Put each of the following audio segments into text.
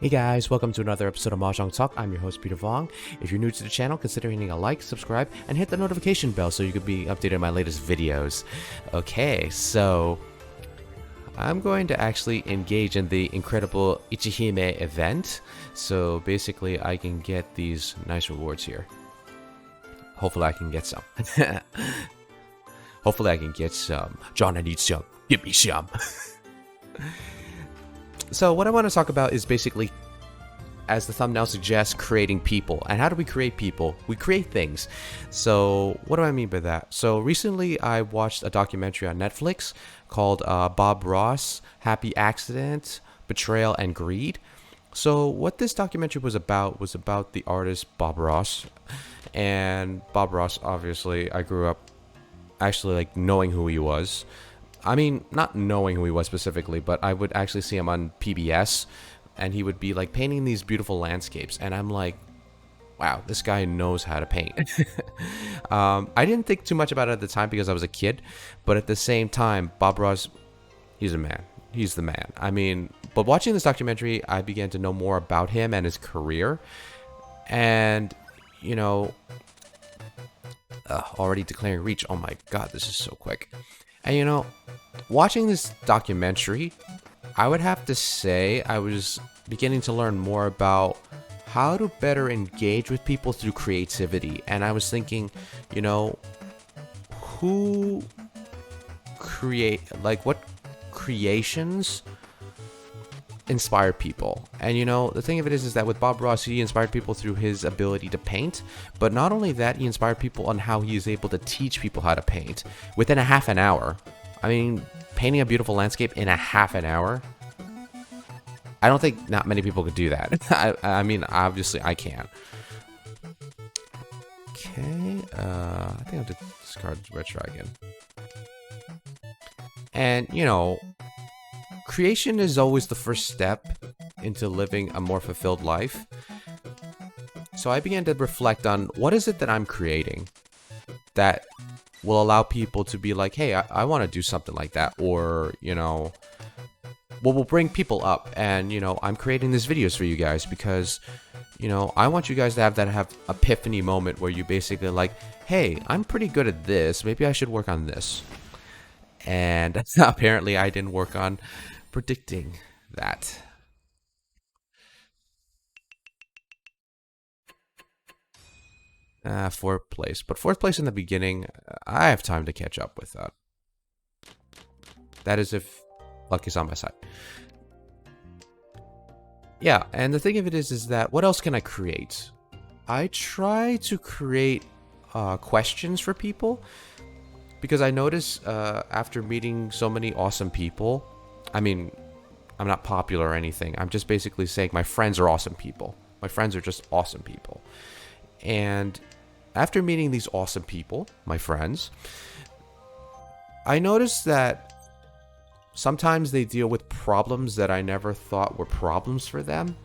Hey guys, welcome to another episode of Mahjong Talk. I'm your host Peter Vong. If you're new to the channel, consider hitting a like, subscribe, and hit the notification bell so you can be updated on my latest videos. Okay, so I'm going to actually engage in the incredible Ichihime event. So basically I can get these nice rewards here. Hopefully I can get some. Hopefully I can get some. John, I need some. Give me some. So what I want to talk about is basically, as the thumbnail suggests, creating people. And how do we create people? We create things. So what do I mean by that? So recently I watched a documentary on Netflix called Bob Ross, Happy Accident, Betrayal, and Greed. So what this documentary was about the artist Bob Ross. And Bob Ross, obviously, I grew up actually like knowing who he was. I mean, not knowing who he was specifically, but I would actually see him on PBS, and he would be like painting these beautiful landscapes, and I'm like, wow, this guy knows how to paint. I didn't think too much about it at the time because I was a kid, but at the same time, Bob Ross, he's a man. He's the man. I mean, but watching this documentary, I began to know more about him and his career, and, you know, already declaring reach. Oh my god, this is so quick. And you know, watching this documentary, I would have to say I was beginning to learn more about how to better engage with people through creativity. And I was thinking, you know, who create, like what creations inspire people. And you know, the thing of it is that with Bob Ross, he inspired people through his ability to paint, but not only that, he inspired people on how he is able to teach people how to paint within a half an hour. I mean, painting a beautiful landscape in a half an hour, I don't think not many people could do that. I mean, obviously I can. Okay, I think I have to discard Red Dragon. And you know, creation is always the first step into living a more fulfilled life. So I began to reflect on what is it that I'm creating that will allow people to be like, hey, I want to do something like that. Or, you know, what will bring people up. And, you know, I'm creating these videos for you guys because, you know, I want you guys to have epiphany moment where you basically like, hey, I'm pretty good at this. Maybe I should work on this. And apparently I didn't work on predicting that. Fourth place. But fourth place in the beginning, I have time to catch up with that. That is if luck is on my side. Yeah, and the thing of it is that what else can I create? I try to create questions for people because I notice after meeting so many awesome people, I mean, I'm not popular or anything. I'm just basically saying my friends are awesome people. My friends are just awesome people. And after meeting these awesome people, my friends, I noticed that sometimes they deal with problems that I never thought were problems for them.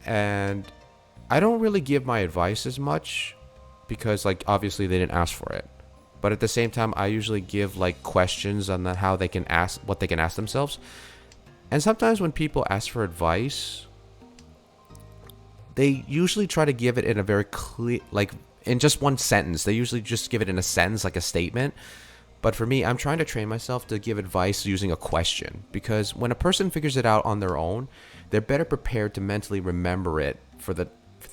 And I don't really give my advice as much because, like, obviously they didn't ask for it. But at the same time, I usually give, like, questions on how they can ask, what they can ask themselves. And sometimes when people ask for advice, they usually try to give it in a very clear, like in just one sentence. They usually just give it in a sentence, like a statement. But for me, I'm trying to train myself to give advice using a question. Because when a person figures it out on their own, they're better prepared to mentally remember it for the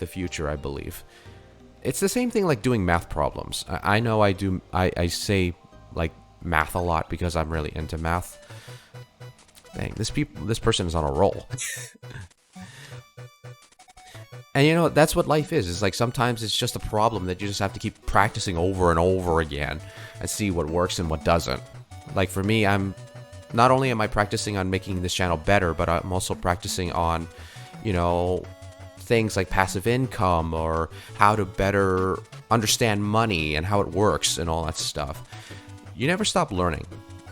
future, I believe. It's the same thing like doing math problems. I know I say like math a lot because I'm really into math. Dang, this person is on a roll. And you know, that's what life is. It's like sometimes it's just a problem that you just have to keep practicing over and over again and see what works and what doesn't. Like for me, I'm not only am I practicing on making this channel better, but I'm also practicing on, you know, things like passive income or how to better understand money and how it works and all that stuff. You never stop learning.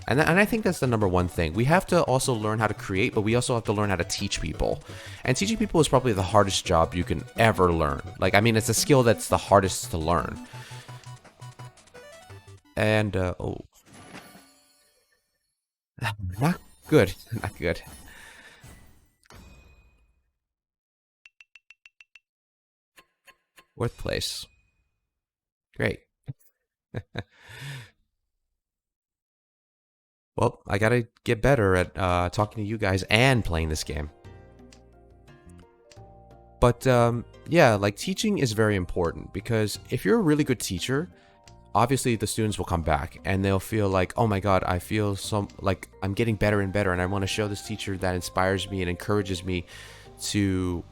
And I think that's the number one thing. We have to also learn how to create, but we also have to learn how to teach people. And teaching people is probably the hardest job you can ever learn. Like, I mean, it's a skill that's the hardest to learn. And, oh. Not good. Not good. Fourth place. Great. Well, I gotta get better at talking to you guys and playing this game. But yeah, like teaching is very important because if you're a really good teacher, obviously the students will come back and they'll feel like, oh my god, I feel like I'm getting better and better, and I want to show this teacher that inspires me and encourages me to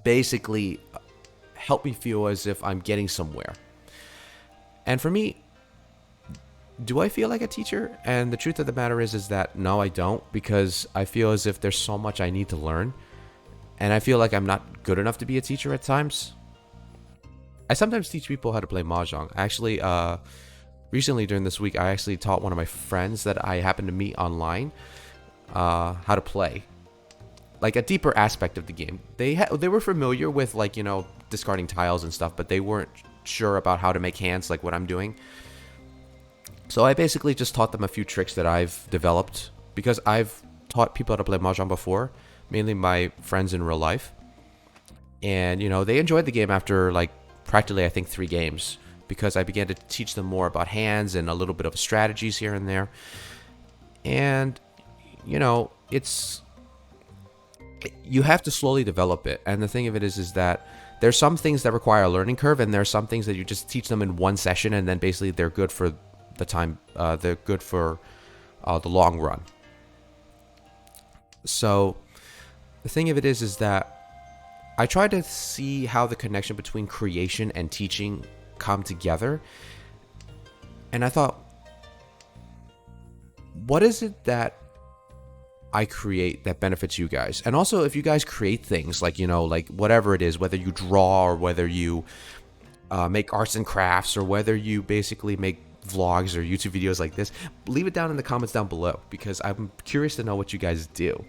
basically help me feel as if I'm getting somewhere. And for me, do I feel like a teacher? And the truth of the matter is that no, I don't, because I feel as if there's so much I need to learn, and I feel like I'm not good enough to be a teacher at times. I sometimes teach people how to play Mahjong. Actually, recently during this week, I actually taught one of my friends that I happened to meet online how to play, like a deeper aspect of the game. They were familiar with, like, you know, discarding tiles and stuff, but they weren't sure about how to make hands like what I'm doing. So I basically just taught them a few tricks that I've developed because I've taught people how to play Mahjong before, mainly my friends in real life. And, you know, they enjoyed the game after, like, practically, I think, 3 games, because I began to teach them more about hands and a little bit of strategies here and there. And, you know, you have to slowly develop it. And the thing of it is that there's some things that require a learning curve, and there's some things that you just teach them in one session, and then basically they're good for the time. They're good for the long run. So the thing of it is that I try to see how the connection between creation and teaching come together. And I thought, what is it that I create that benefits you guys? And also, if you guys create things like, you know, like whatever it is, whether you draw or whether you make arts and crafts or whether you basically make vlogs or YouTube videos like this, leave it down in the comments down below, because I'm curious to know what you guys do.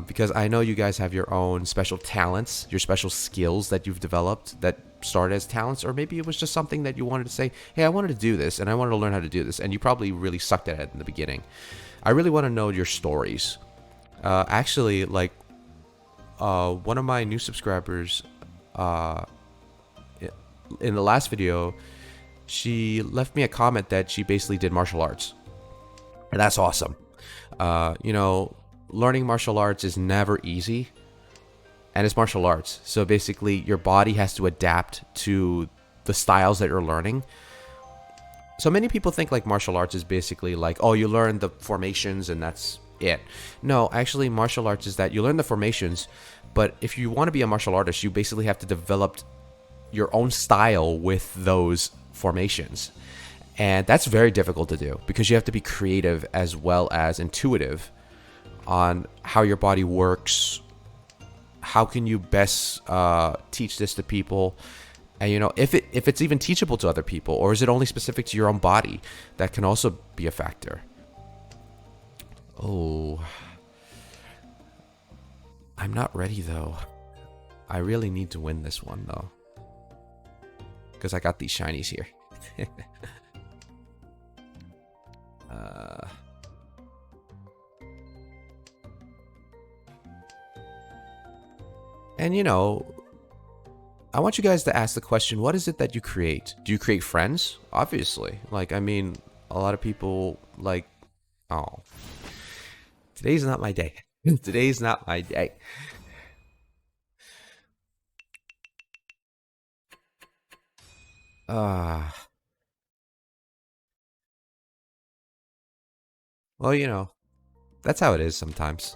Because I know you guys have your own special talents, your special skills that you've developed that started as talents, or maybe it was just something that you wanted to say, hey, I wanted to do this and I wanted to learn how to do this, and you probably really sucked at it in the beginning. I really want to know your stories. Actually, like one of my new subscribers in the last video, she left me a comment that she basically did martial arts, and that's awesome. You know, learning martial arts is never easy, and it's martial arts, so basically your body has to adapt to the styles that you're learning. So many people think like martial arts is basically like, oh, you learn the formations and that's it. No, actually martial arts is that you learn the formations, but if you want to be a martial artist, you basically have to develop your own style with those formations. And that's very difficult to do because you have to be creative as well as intuitive on how your body works. How can you best teach this to people? And, you know, if it's even teachable to other people, or is it only specific to your own body? That can also be a factor. Oh, I'm not ready though. I really need to win this one though, because I got these shinies here. And, you know, I want you guys to ask the question, what is it that you create? Do you create friends? Obviously. Like, I mean, a lot of people, like, oh, today's not my day. Today's not my day. Well, you know, that's how it is sometimes.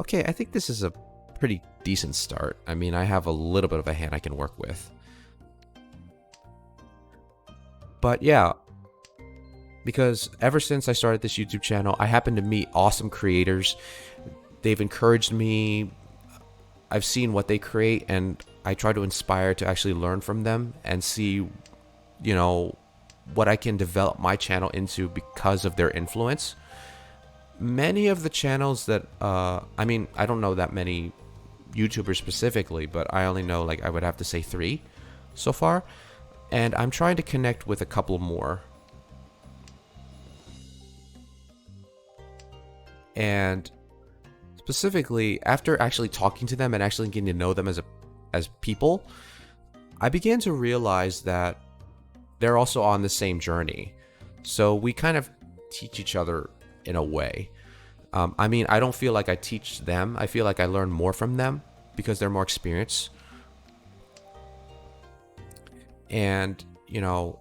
Okay, I think this is a pretty decent start. I mean, I have a little bit of a hand I can work with. But yeah, because ever since I started this YouTube channel, I happen to meet awesome creators. They've encouraged me. I've seen what they create, and I try to inspire to actually learn from them and see, you know, what I can develop my channel into because of their influence. Many of the channels that, I mean, I don't know that many YouTubers specifically, but I only know, like, I would have to say 3 so far. And I'm trying to connect with a couple more. And specifically, after actually talking to them and actually getting to know them as a as people, I began to realize that they're also on the same journey. So we kind of teach each other in a way. I mean, I don't feel like I teach them. I feel like I learn more from them because they're more experienced. And, you know,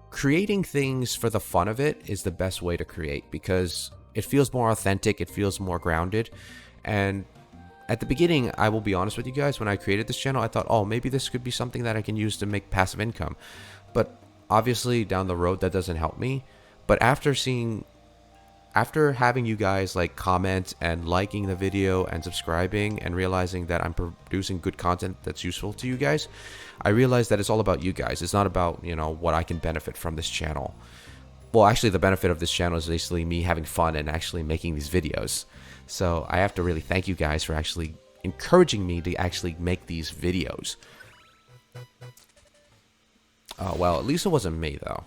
creating things for the fun of it is the best way to create because it feels more authentic, it feels more grounded. And at the beginning, I will be honest with you guys, when I created this channel, I thought, oh, maybe this could be something that I can use to make passive income. But obviously down the road, that doesn't help me. But after having you guys like comment and liking the video and subscribing and realizing that I'm producing good content that's useful to you guys, I realized that it's all about you guys. It's not about, you know, what I can benefit from this channel. Well, actually, the benefit of this channel is basically me having fun and actually making these videos. So I have to really thank you guys for actually encouraging me to actually make these videos. Well, at least it wasn't me, though.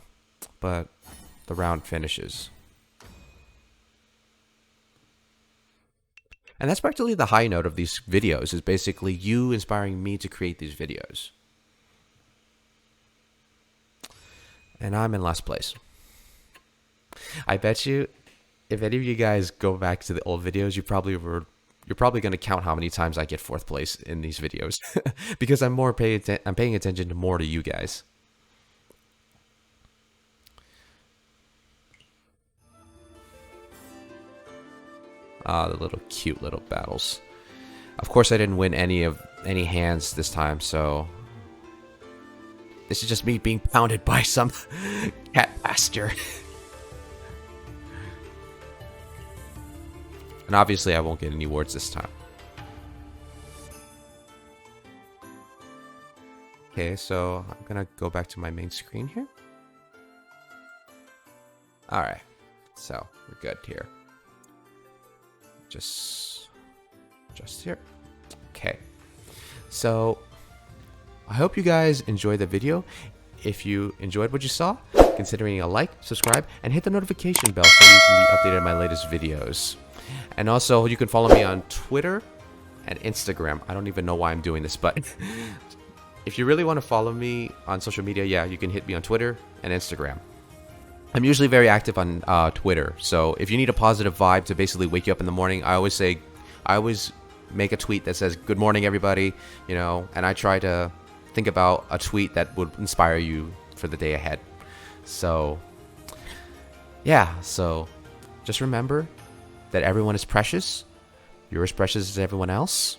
But the round finishes. And that's practically the high note of these videos, is basically you inspiring me to create these videos. And I'm in last place. I bet you, if any of you guys go back to the old videos, you're probably going to count how many times I get 4th place in these videos. Because I'm paying attention more to you guys. The little cute little battles. Of course, I didn't win any hands this time, so this is just me being pounded by some cat master. And obviously, I won't get any awards this time. Okay, so I'm gonna go back to my main screen here. All right, so we're good here. Just here. Okay, so I hope you guys enjoyed the video. If you enjoyed what you saw, consider a like, subscribe, and hit the notification bell so you can be updated on my latest videos. And also, you can follow me on Twitter and Instagram. I don't even know why I'm doing this, but if you really want to follow me on social media, yeah, you can hit me on Twitter and Instagram. I'm usually very active on Twitter, so if you need a positive vibe to basically wake you up in the morning, I always make a tweet that says, "Good morning, everybody," you know, and I try to think about a tweet that would inspire you for the day ahead. So, yeah, so just remember that everyone is precious. You're as precious as everyone else.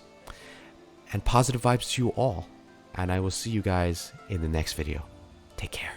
And positive vibes to you all. And I will see you guys in the next video. Take care.